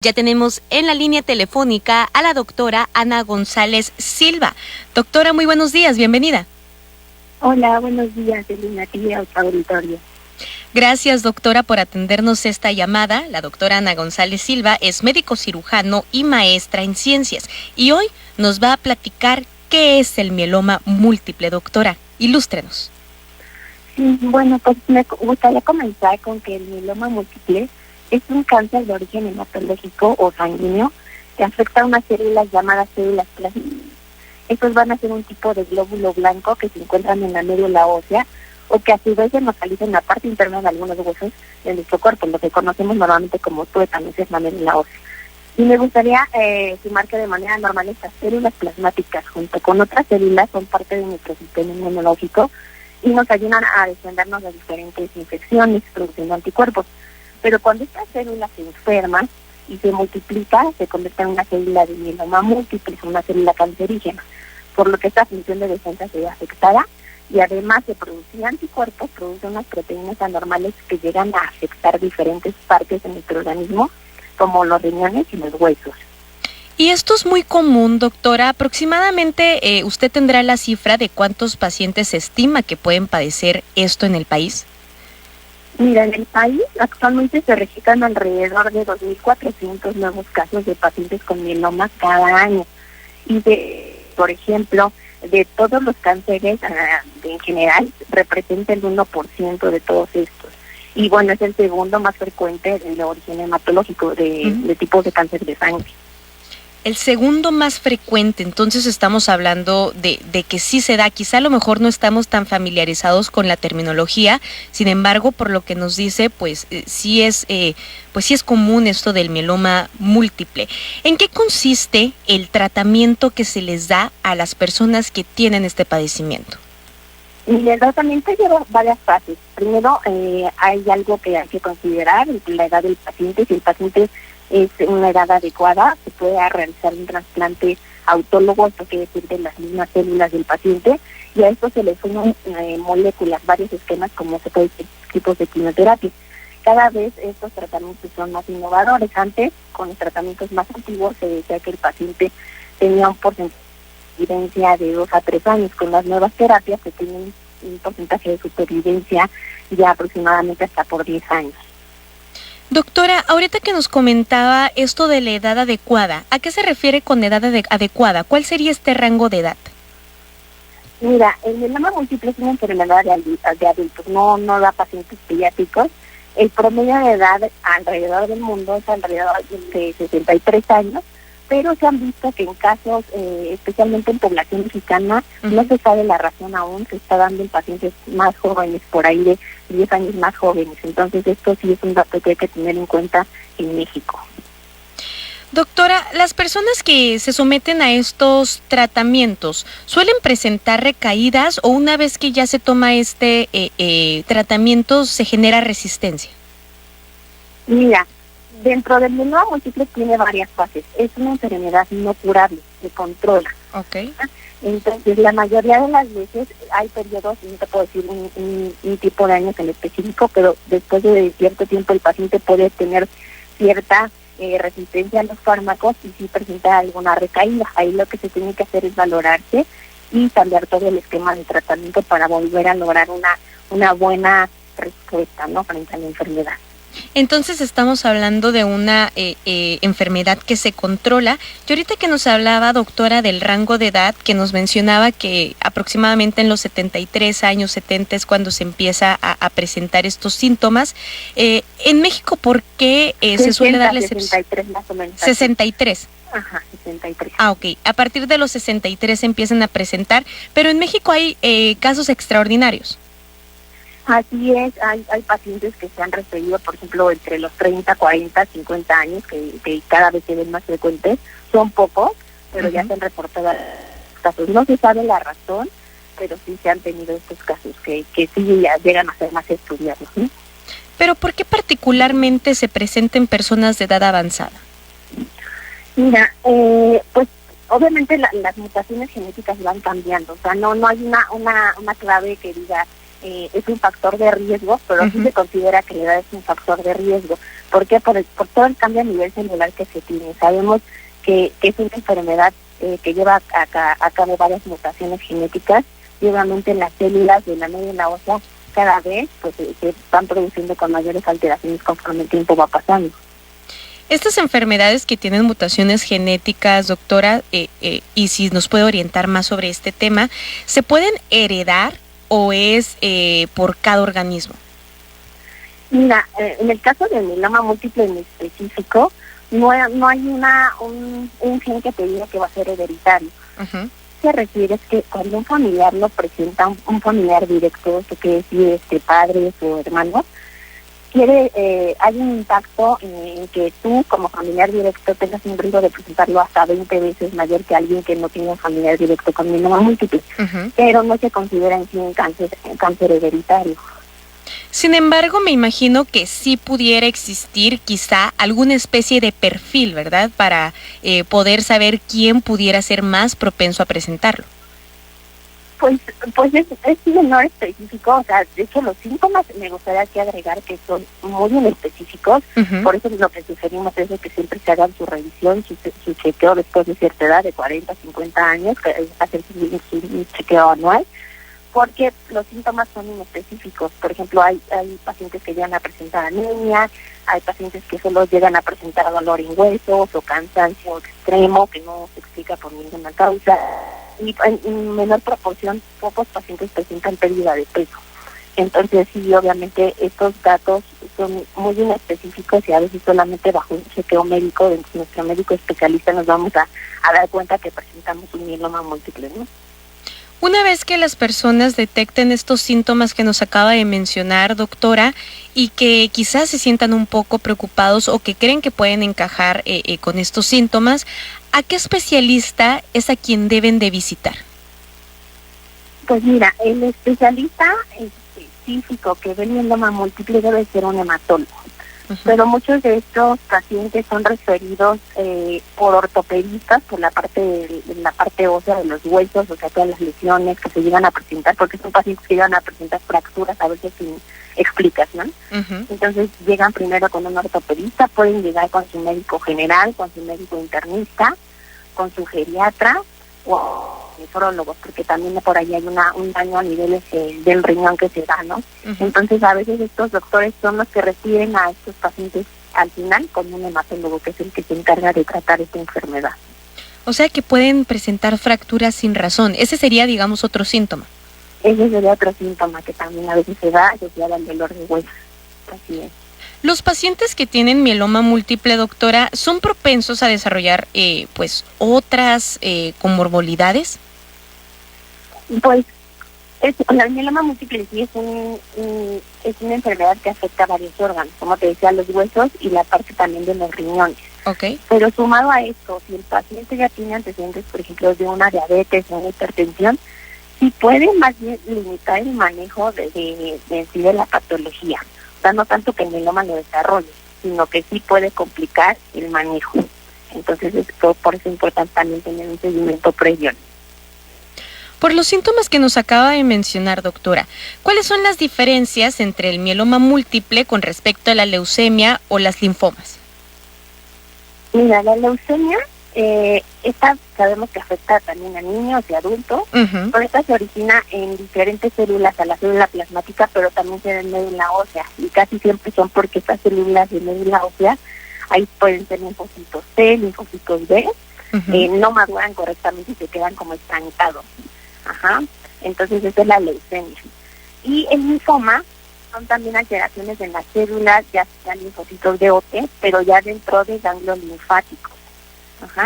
Ya tenemos en la línea telefónica a la doctora Ana González Silva. Doctora, muy buenos días, bienvenida. Hola, buenos días, Elena, aquí auditorio. Gracias, doctora, por atendernos esta llamada. La doctora Ana González Silva es médico cirujano y maestra en ciencias. Y hoy nos va a platicar qué es el mieloma múltiple, doctora. Ilústrenos. Sí, bueno, pues me gustaría comenzar con que el mieloma múltiple es un cáncer de origen hematológico o sanguíneo que afecta a unas células llamadas células plásticas. Estos van a ser un tipo de glóbulo blanco que se encuentran en la médula ósea o que a su vez se localiza en la parte interna de algunos huesos de nuestro cuerpo, lo que conocemos normalmente como tuétano, que es la médula ósea. Y me gustaría sumar que de manera normal estas células plasmáticas junto con otras células son parte de nuestro sistema inmunológico y nos ayudan a defendernos de diferentes infecciones, produciendo anticuerpos. Pero cuando estas células se enferman y se multiplican, se convierte en una célula de mieloma múltiple, una célula cancerígena, por lo que esta función de defensa se ve afectada y además de producir anticuerpos, produce unas proteínas anormales que llegan a afectar diferentes partes de nuestro organismo, como los riñones y los huesos. Y esto es muy común, doctora. Aproximadamente, ¿usted tendrá la cifra de cuántos pacientes se estima que pueden padecer esto en el país? Mira, en el país actualmente se registran alrededor de 2.400 nuevos casos de pacientes con mieloma cada año. Y por ejemplo, de todos los cánceres en general, representa el 1% de todos estos. Y bueno, es el segundo más frecuente de origen hematológico, de tipos de cáncer de sangre. El segundo más frecuente, entonces estamos hablando de que sí se da. Quizá a lo mejor no estamos tan familiarizados con la terminología, sin embargo, por lo que nos dice, pues sí es común esto del mieloma múltiple. ¿En qué consiste el tratamiento que se les da a las personas que tienen este padecimiento? Y el tratamiento lleva varias fases. Primero, hay algo que hay que considerar, la edad del paciente. Si el paciente es una edad adecuada, se puede realizar un trasplante autólogo, esto quiere decir de las mismas células del paciente, y a esto se le suman moléculas, varios esquemas, como se puede decir, tipos de quimioterapia. Cada vez estos tratamientos son más innovadores. Antes, con los tratamientos más antiguos, se decía que el paciente tenía un porcentaje de supervivencia de 2 a 3 años. Con las nuevas terapias se tiene un porcentaje de supervivencia ya aproximadamente hasta por 10 años. Doctora, ahorita que nos comentaba esto de la edad adecuada, ¿a qué se refiere con edad adecuada? ¿Cuál sería este rango de edad? Mira, el mieloma múltiple es una enfermedad de adultos, no da pacientes pediátricos. El promedio de edad alrededor del mundo es alrededor de 63 años, pero se han visto que en casos, especialmente en población mexicana, no se sabe la razón aún, se está dando en pacientes más jóvenes, por ahí de 10 años más jóvenes. Entonces esto sí es un dato que hay que tener en cuenta en México. Doctora, las personas que se someten a estos tratamientos, ¿suelen presentar recaídas o una vez que ya se toma este tratamiento se genera resistencia? Mira, dentro del mieloma múltiple tiene varias fases. Es una enfermedad no curable, se controla. Okay. Entonces, la mayoría de las veces hay periodos, no te puedo decir un tipo de años en específico, pero después de cierto tiempo el paciente puede tener cierta resistencia a los fármacos y sí presenta alguna recaída. Ahí lo que se tiene que hacer es valorarse y cambiar todo el esquema de tratamiento para volver a lograr una buena respuesta, ¿no?, frente a la enfermedad. Entonces estamos hablando de una enfermedad que se controla. Y ahorita que nos hablaba, doctora, del rango de edad, que nos mencionaba que aproximadamente en los 73 años, 70 es cuando se empieza a presentar estos síntomas. En México, ¿por qué se suele darle 63 más o menos. 63. Ajá, 63. Ah, ok. A partir de los 63 se empiezan a presentar, pero en México hay casos extraordinarios. Así es, hay pacientes que se han referido, por ejemplo, entre los 30, 40, 50 años, que cada vez se ven más frecuentes. Son pocos, pero ya se han reportado casos. No se sabe la razón, pero sí se han tenido estos casos que sí ya llegan a ser más estudiados, ¿sí? Pero ¿por qué particularmente se presenta en personas de edad avanzada? Mira, pues obviamente las mutaciones genéticas van cambiando. O sea, no hay una clave que diga es un factor de riesgo, pero sí se considera que la edad es un factor de riesgo. ¿Por qué? Por todo el cambio a nivel celular que se tiene. Sabemos que es una enfermedad que lleva a cabo varias mutaciones genéticas, y obviamente las células de la médula ósea cada vez pues se van produciendo con mayores alteraciones conforme el tiempo va pasando. Estas enfermedades que tienen mutaciones genéticas, doctora, y si nos puede orientar más sobre este tema, ¿se pueden heredar o es por cada organismo? Mira, en el caso del mieloma múltiple en específico, no hay un gen que te diga que va a ser hereditario. Se refiere es que cuando un familiar lo presenta, un familiar directo, que quiere decir padres o hermanos, hay un impacto en que tú como familiar directo tengas un riesgo de presentarlo hasta 20 veces mayor que alguien que no tiene un familiar directo con mieloma múltiple, pero no se considera en sí un cáncer hereditario. Sin embargo, me imagino que sí pudiera existir quizá alguna especie de perfil, ¿verdad? Para poder saber quién pudiera ser más propenso a presentarlo. Pues es menor específico, o sea, de hecho los síntomas me gustaría que agregar que son muy inespecíficos, por eso lo que sugerimos es que siempre se hagan su revisión, su chequeo después de cierta edad, de 40, 50 años, hacer su chequeo anual, porque los síntomas son inespecíficos. Por ejemplo, hay pacientes que llegan a presentar anemia, hay pacientes que solo llegan a presentar dolor en huesos o cansancio extremo que no se explica por ninguna causa, y en menor proporción pocos pacientes presentan pérdida de peso. Entonces sí, obviamente estos datos son muy inespecíficos y a veces solamente bajo un chequeo médico de nuestro médico especialista nos vamos a dar cuenta que presentamos un mieloma múltiple, ¿no? Una vez que las personas detecten estos síntomas que nos acaba de mencionar, doctora, y que quizás se sientan un poco preocupados o que creen que pueden encajar con estos síntomas, ¿a qué especialista es a quien deben de visitar? Pues mira, el especialista específico que ve el mieloma múltiple debe ser un hematólogo. Pero muchos de estos pacientes son referidos por ortopedistas por la parte ósea de los huesos, o sea, todas las lesiones que se llegan a presentar, porque son pacientes que llegan a presentar fracturas a veces sin explicación. Entonces llegan primero con un ortopedista, pueden llegar con su médico general, con su médico internista, con su geriatra o nefrólogos, porque también por ahí hay un daño a niveles del riñón que se da, ¿no? Entonces a veces estos doctores son los que reciben a estos pacientes al final con un hematólogo, que es el que se encarga de tratar esta enfermedad. O sea que pueden presentar fracturas sin razón. Ese sería, digamos, otro síntoma. Ese sería otro síntoma que también a veces se da, asociado al dolor de huesos. Así es. Los pacientes que tienen mieloma múltiple, doctora, ¿son propensos a desarrollar otras comorbilidades? Pues la mieloma múltiple sí es una enfermedad que afecta a varios órganos, como te decía, los huesos y la parte también de los riñones. Pero sumado a esto, si el paciente ya tiene antecedentes, por ejemplo, de una diabetes o una hipertensión, sí puede más bien limitar el manejo de la patología. O sea, no tanto que el mieloma lo desarrolle, sino que sí puede complicar el manejo. Entonces, por eso es importante también tener un seguimiento previo. Por los síntomas que nos acaba de mencionar, doctora, ¿cuáles son las diferencias entre el mieloma múltiple con respecto a la leucemia o las linfomas? Mira, la leucemia, esta sabemos que afecta también a niños y adultos, pero esta se origina en diferentes células, a la célula plasmática, pero también se da en médula ósea, y casi siempre son porque estas células de médula ósea, ahí pueden ser linfocitos T, linfocitos B, no maduran correctamente y se quedan como estancados. Entonces esa es la leucemia. Y el linfoma son también alteraciones en las células, ya sean linfocitos de T, pero ya dentro de ganglios linfáticos.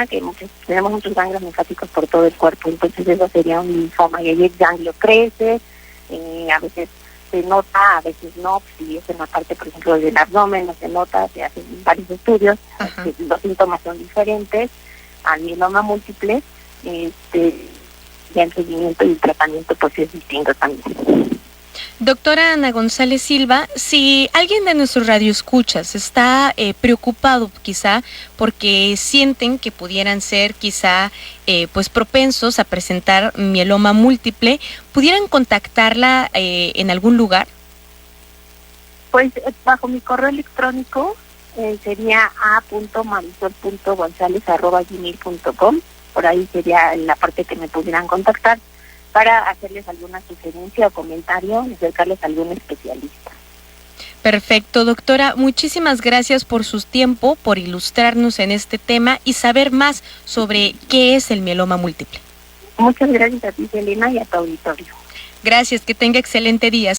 Que tenemos muchos ganglios linfáticos por todo el cuerpo, entonces eso sería un linfoma, y ahí el ganglio crece, a veces se nota, a veces no, si es en la parte, por ejemplo, del abdomen, no se nota, se hacen varios estudios, los síntomas son diferentes. Al mieloma múltiple, ya el seguimiento y el tratamiento pues es distinto también. Doctora Ana González Silva, si alguien de nuestros radioescuchas está preocupado quizá porque sienten que pudieran ser quizá pues propensos a presentar mieloma múltiple, ¿pudieran contactarla en algún lugar? Pues bajo mi correo electrónico sería a.marisol.gonzalez@gmail.com. Por ahí sería la parte que me pudieran contactar para hacerles alguna sugerencia o comentario, acercarles a algún especialista. Perfecto, doctora. Muchísimas gracias por su tiempo, por ilustrarnos en este tema y saber más sobre qué es el mieloma múltiple. Muchas gracias a ti, Selena, y a tu auditorio. Gracias, que tenga excelente día.